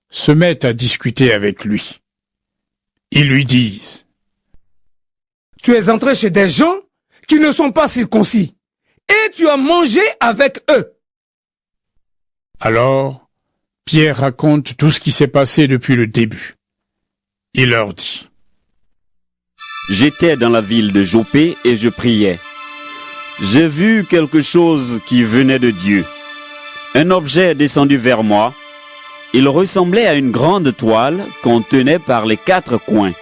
se mettent à discuter avec lui. Ils lui disent: Tu es entré chez des gens qui ne sont pas circoncis, et tu as mangé avec eux. Alors, Pierre raconte tout ce qui s'est passé depuis le début. Il leur dit: J'étais dans la ville de Joppé et je priais. J'ai vu quelque chose qui venait de Dieu. Un objet est descendu vers moi. Il ressemblait à une grande toile qu'on tenait par les 4 coins.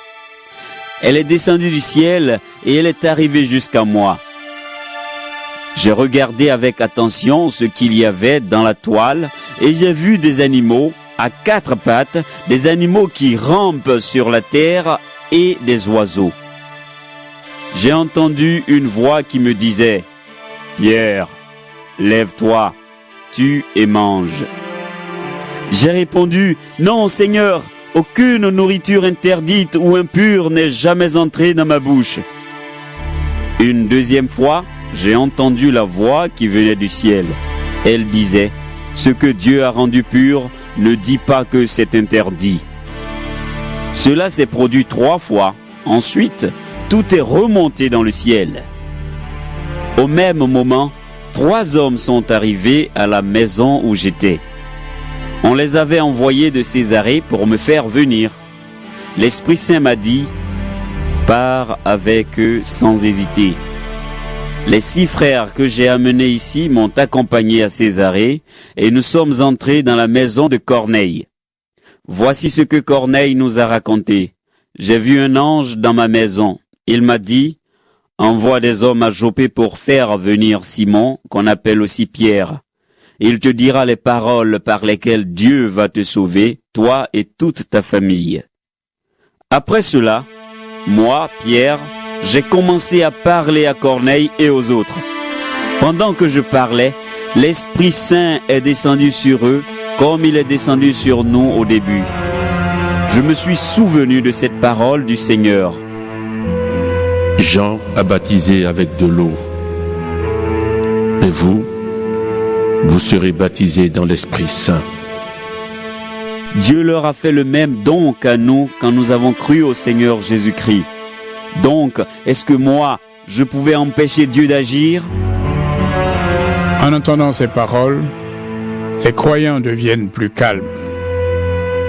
Elle est descendue du ciel et elle est arrivée jusqu'à moi. J'ai regardé avec attention ce qu'il y avait dans la toile et j'ai vu des animaux à 4 pattes, des animaux qui rampent sur la terre et des oiseaux. J'ai entendu une voix qui me disait: Pierre, lève-toi, tue et mange. J'ai répondu: Non, Seigneur, aucune nourriture interdite ou impure n'est jamais entrée dans ma bouche. Une deuxième fois, j'ai entendu la voix qui venait du ciel. Elle disait: Ce que Dieu a rendu pur, ne dis pas que c'est interdit. Cela s'est produit 3 fois. Ensuite, tout est remonté dans le ciel. Au même moment, 3 hommes sont arrivés à la maison où j'étais. On les avait envoyés de Césarée pour me faire venir. L'Esprit Saint m'a dit: Pars avec eux sans hésiter. Les 6 frères que j'ai amenés ici m'ont accompagné à Césarée et nous sommes entrés dans la maison de Corneille. Voici ce que Corneille nous a raconté. J'ai vu un ange dans ma maison. Il m'a dit: Envoie des hommes à Joppé pour faire venir Simon, qu'on appelle aussi Pierre. Il te dira les paroles par lesquelles Dieu va te sauver, toi et toute ta famille. Après cela, moi, Pierre, j'ai commencé à parler à Corneille et aux autres. Pendant que je parlais, l'Esprit Saint est descendu sur eux comme il est descendu sur nous au début. Je me suis souvenu de cette parole du Seigneur. Jean a baptisé avec de l'eau. Mais vous serez baptisés dans l'Esprit Saint. Dieu leur a fait le même don qu'à nous quand nous avons cru au Seigneur Jésus-Christ. Donc, est-ce que moi, je pouvais empêcher Dieu d'agir? En entendant ces paroles, les croyants deviennent plus calmes.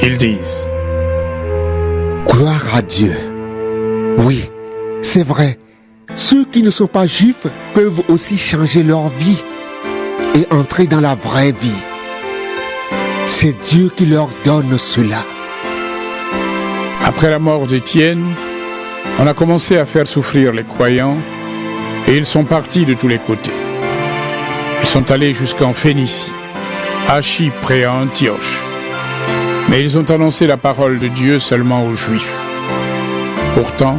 Ils disent: Gloire à Dieu. Oui, c'est vrai. Ceux qui ne sont pas juifs peuvent aussi changer leur vie et entrer dans la vraie vie. C'est Dieu qui leur donne cela. Après la mort d'Étienne, on a commencé à faire souffrir les croyants et ils sont partis de tous les côtés. Ils sont allés jusqu'en Phénicie, à Chypre et à Antioche. Mais ils ont annoncé la parole de Dieu seulement aux Juifs. Pourtant,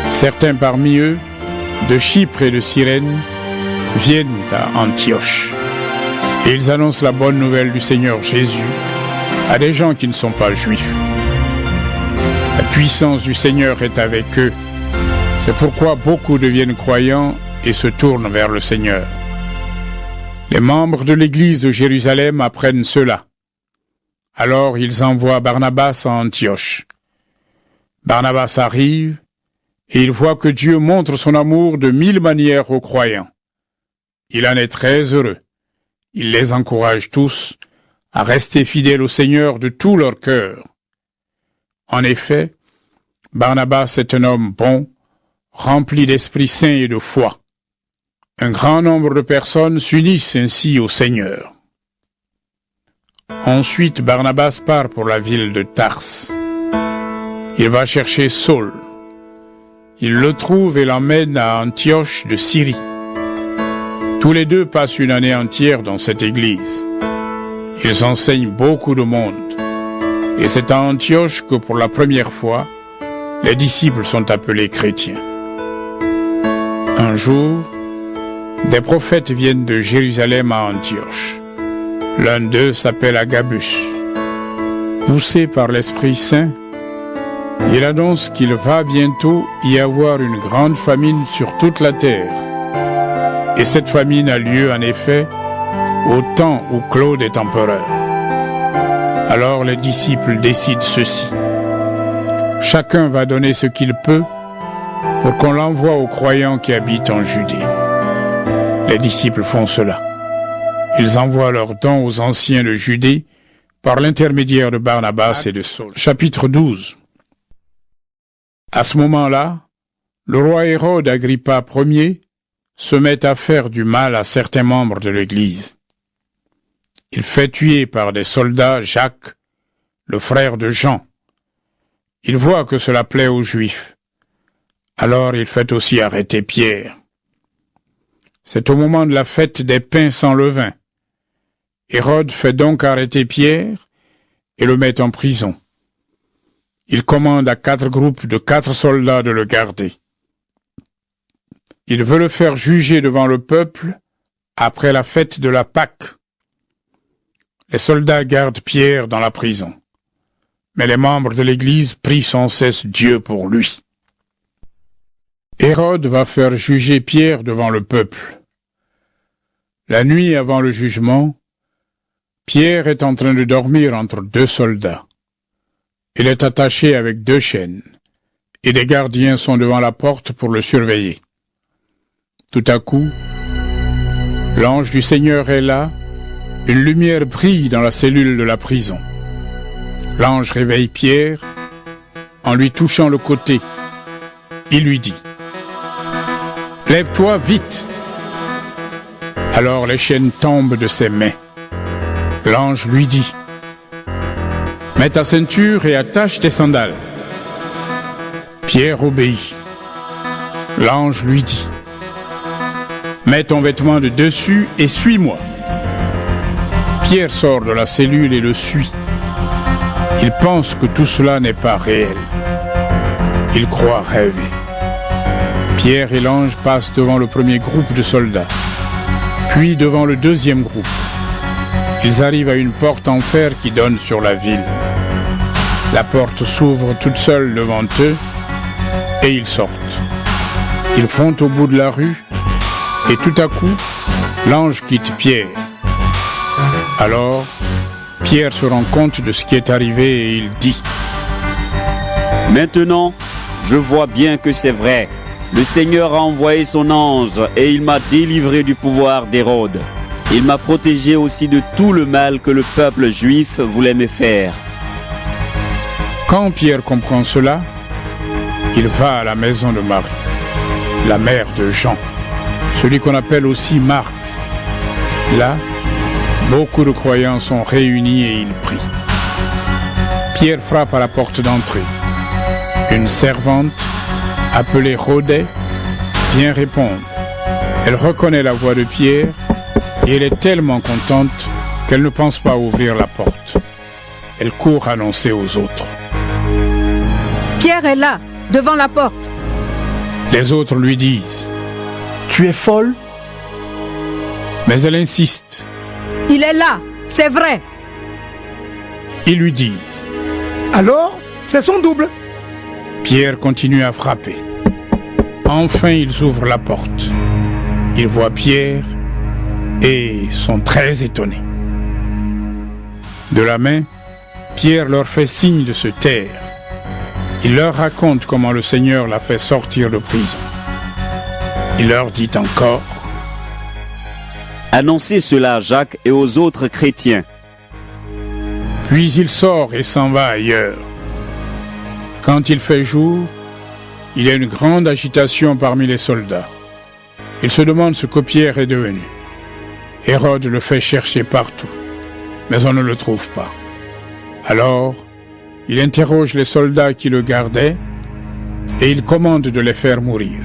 certains parmi eux, de Chypre et de Cyrène, viennent à Antioche. Et ils annoncent la bonne nouvelle du Seigneur Jésus à des gens qui ne sont pas juifs. La puissance du Seigneur est avec eux. C'est pourquoi beaucoup deviennent croyants et se tournent vers le Seigneur. Les membres de l'église de Jérusalem apprennent cela. Alors ils envoient Barnabas à Antioche. Barnabas arrive et il voit que Dieu montre son amour de 1000 manières aux croyants. Il en est très heureux. Il les encourage tous à rester fidèles au Seigneur de tout leur cœur. En effet, Barnabas est un homme bon, rempli d'Esprit Saint et de foi. Un grand nombre de personnes s'unissent ainsi au Seigneur. Ensuite, Barnabas part pour la ville de Tarse. Il va chercher Saul. Il le trouve et l'emmène à Antioche de Syrie. Tous les deux passent une année entière dans cette église. Ils enseignent beaucoup de monde. Et c'est à Antioche que pour la première fois, les disciples sont appelés chrétiens. Un jour, des prophètes viennent de Jérusalem à Antioche. L'un d'eux s'appelle Agabus. Poussé par l'Esprit Saint, il annonce qu'il va bientôt y avoir une grande famine sur toute la terre. Et cette famine a lieu en effet au temps où Claude est empereur. Alors les disciples décident ceci. Chacun va donner ce qu'il peut pour qu'on l'envoie aux croyants qui habitent en Judée. Les disciples font cela. Ils envoient leurs dons aux anciens de Judée par l'intermédiaire de Barnabas et de Saul. Chapitre 12. À ce moment-là, le roi Hérode Agrippa Ier se met à faire du mal à certains membres de l'Église. Il fait tuer par des soldats Jacques, le frère de Jean. Il voit que cela plaît aux Juifs. Alors il fait aussi arrêter Pierre. C'est au moment de la fête des pains sans levain. Hérode fait donc arrêter Pierre et le met en prison. Il commande à 4 groupes de 4 soldats de le garder. Il veut le faire juger devant le peuple après la fête de la Pâque. Les soldats gardent Pierre dans la prison. Mais les membres de l'Église prient sans cesse Dieu pour lui. Hérode va faire juger Pierre devant le peuple. La nuit avant le jugement, Pierre est en train de dormir entre 2 soldats. Il est attaché avec 2 chaînes, et des gardiens sont devant la porte pour le surveiller. Tout à coup, l'ange du Seigneur est là, une lumière brille dans la cellule de la prison. L'ange réveille Pierre en lui touchant le côté. Il lui dit « Lève-toi vite !» Alors les chaînes tombent de ses mains. L'ange lui dit « Mets ta ceinture et attache tes sandales. » Pierre obéit. L'ange lui dit « Mets ton vêtement de dessus et suis-moi. » Pierre sort de la cellule et le suit. Il pense que tout cela n'est pas réel. Il croit rêver. Pierre et l'ange passent devant le premier groupe de soldats, puis devant le deuxième groupe. Ils arrivent à une porte en fer qui donne sur la ville. La porte s'ouvre toute seule devant eux et ils sortent. Ils font au bout de la rue et tout à coup, l'ange quitte Pierre. Alors, Pierre se rend compte de ce qui est arrivé et il dit « Maintenant, je vois bien que c'est vrai. Le Seigneur a envoyé son ange et il m'a délivré du pouvoir d'Hérode. Il m'a protégé aussi de tout le mal que le peuple juif voulait me faire. » Quand Pierre comprend cela, il va à la maison de Marie, la mère de Jean, celui qu'on appelle aussi Marc. Là, beaucoup de croyants sont réunis et ils prient. Pierre frappe à la porte d'entrée. Une servante, appelée Rhodée, vient répondre. Elle reconnaît la voix de Pierre et elle est tellement contente qu'elle ne pense pas ouvrir la porte. Elle court annoncer aux autres. Pierre est là, devant la porte. Les autres lui disent « Tu es folle ?» Mais elle insiste. Il est là, c'est vrai. Ils lui disent « Alors, c'est son double !» Pierre continue à frapper. Enfin, ils ouvrent la porte. Ils voient Pierre et sont très étonnés. De la main, Pierre leur fait signe de se taire. Il leur raconte comment le Seigneur l'a fait sortir de prison. Il leur dit encore « Annoncez cela à Jacques et aux autres chrétiens. » Puis il sort et s'en va ailleurs. Quand il fait jour, il y a une grande agitation parmi les soldats. Ils se demandent ce que Pierre est devenu. Hérode le fait chercher partout, mais on ne le trouve pas. Alors, il interroge les soldats qui le gardaient et il commande de les faire mourir.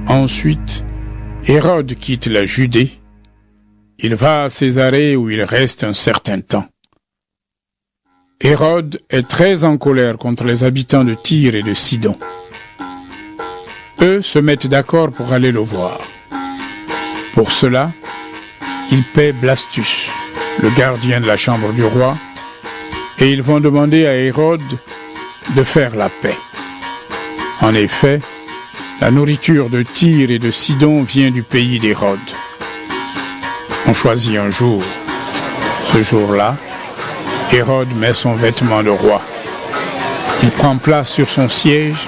Ensuite, Hérode quitte la Judée. Il va à Césarée où il reste un certain temps. Hérode est très en colère contre les habitants de Tyr et de Sidon. Eux se mettent d'accord pour aller le voir. Pour cela, ils paient Blastus, le gardien de la chambre du roi, et ils vont demander à Hérode de faire la paix. En effet, la nourriture de Tyr et de Sidon vient du pays d'Hérode. On choisit un jour. Ce jour-là, Hérode met son vêtement de roi. Il prend place sur son siège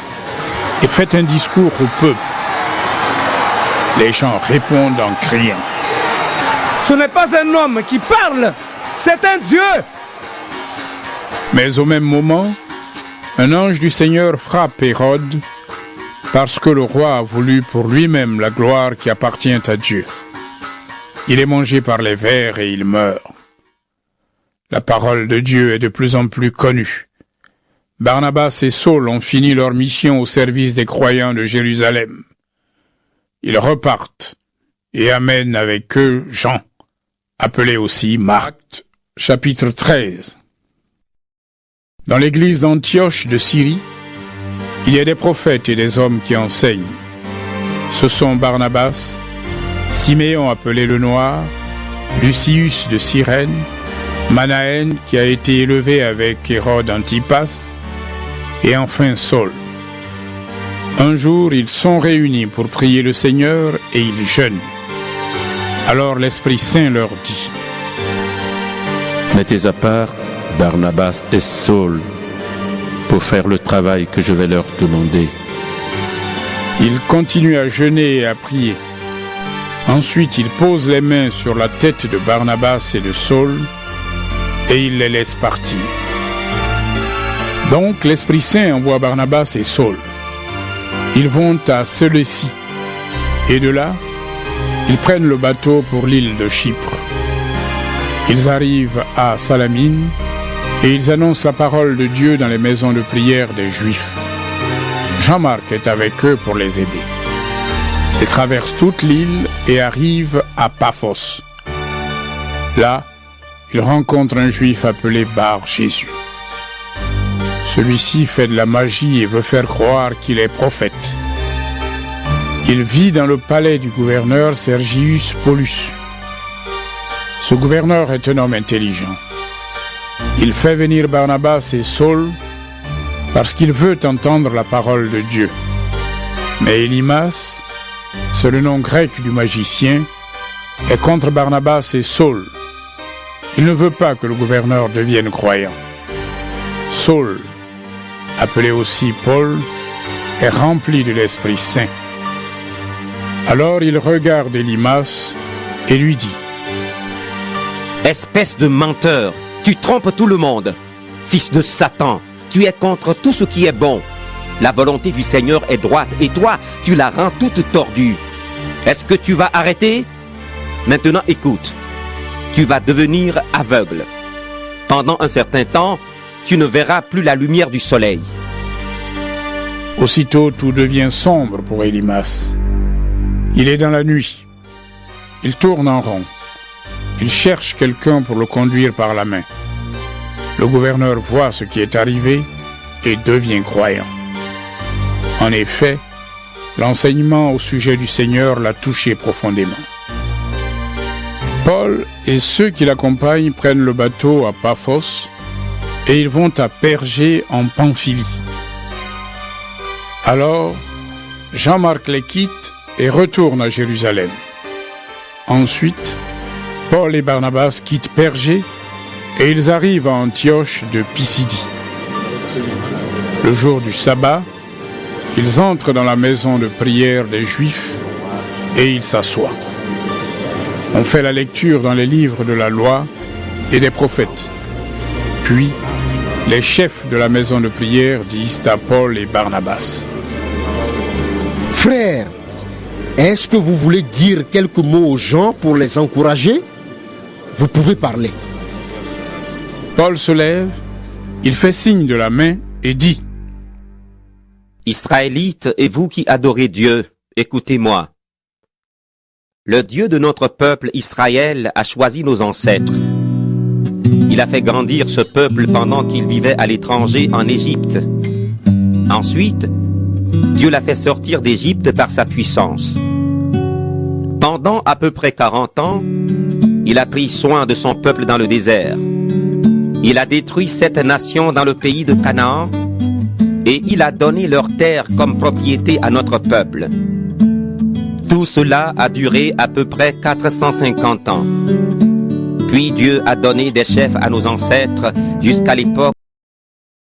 et fait un discours au peuple. Les gens répondent en criant. Ce n'est pas un homme qui parle, c'est un Dieu. Mais au même moment, un ange du Seigneur frappe Hérode parce que le roi a voulu pour lui-même la gloire qui appartient à Dieu. Il est mangé par les vers et il meurt. La parole de Dieu est de plus en plus connue. Barnabas et Saul ont fini leur mission au service des croyants de Jérusalem. Ils repartent et amènent avec eux Jean, appelé aussi Marc. Chapitre 13. Dans l'église d'Antioche de Syrie, il y a des prophètes et des hommes qui enseignent. Ce sont Barnabas, Siméon appelé le Noir, Lucius de Cyrène, Manaën qui a été élevé avec Hérode Antipas, et enfin Saul. Un jour, ils sont réunis pour prier le Seigneur et ils jeûnent. Alors l'Esprit Saint leur dit: Mettez à part Barnabas et Saul pour faire le travail que je vais leur demander. Ils continuent à jeûner et à prier. Ensuite, ils posent les mains sur la tête de Barnabas et de Saul et ils les laissent partir. Donc l'Esprit Saint envoie Barnabas et Saul. Ils vont à Séleucie et de là, ils prennent le bateau pour l'île de Chypre. Ils arrivent à Salamine et ils annoncent la parole de Dieu dans les maisons de prière des Juifs. Jean-Marc est avec eux pour les aider. Ils traversent toute l'île et arrivent à Paphos. Là, ils rencontrent un Juif appelé Bar-Jésus. Celui-ci fait de la magie et veut faire croire qu'il est prophète. Il vit dans le palais du gouverneur Sergius Paulus. Ce gouverneur est un homme intelligent. Il fait venir Barnabas et Saul parce qu'il veut entendre la parole de Dieu. Mais Élymas, c'est le nom grec du magicien, est contre Barnabas et Saul. Il ne veut pas que le gouverneur devienne croyant. Saul, appelé aussi Paul, est rempli de l'Esprit Saint. Alors il regarde Élymas et lui dit: Espèce de menteur, tu trompes tout le monde. Fils de Satan, tu es contre tout ce qui est bon. La volonté du Seigneur est droite et toi, tu la rends toute tordue. Est-ce que tu vas arrêter? Maintenant écoute, tu vas devenir aveugle. Pendant un certain temps, tu ne verras plus la lumière du soleil. Aussitôt tout devient sombre pour Élymas. Il est dans la nuit. Il tourne en rond. Il cherche quelqu'un pour le conduire par la main. Le gouverneur voit ce qui est arrivé et devient croyant. En effet, l'enseignement au sujet du Seigneur l'a touché profondément. Paul et ceux qui l'accompagnent prennent le bateau à Paphos et ils vont à Pergé en Pamphylie. Alors, Jean-Marc les quitte et retourne à Jérusalem. Ensuite, Paul et Barnabas quittent Pergé et ils arrivent à Antioche de Pisidie. Le jour du sabbat, ils entrent dans la maison de prière des Juifs et ils s'assoient. On fait la lecture dans les livres de la loi et des prophètes. Puis, les chefs de la maison de prière disent à Paul et Barnabas: Frères, est-ce que vous voulez dire quelques mots aux gens pour les encourager? Vous pouvez parler. Paul se lève, il fait signe de la main et dit: Israélites et vous qui adorez Dieu, écoutez-moi. Le Dieu de notre peuple Israël a choisi nos ancêtres. Il a fait grandir ce peuple pendant qu'il vivait à l'étranger en Égypte. Ensuite, Dieu l'a fait sortir d'Égypte par sa puissance. Pendant à peu près 40 ans, il a pris soin de son peuple dans le désert. Il a détruit 7 nations dans le pays de Canaan et il a donné leurs terres comme propriété à notre peuple. Tout cela a duré à peu près 450 ans. Puis Dieu a donné des chefs à nos ancêtres jusqu'à l'époque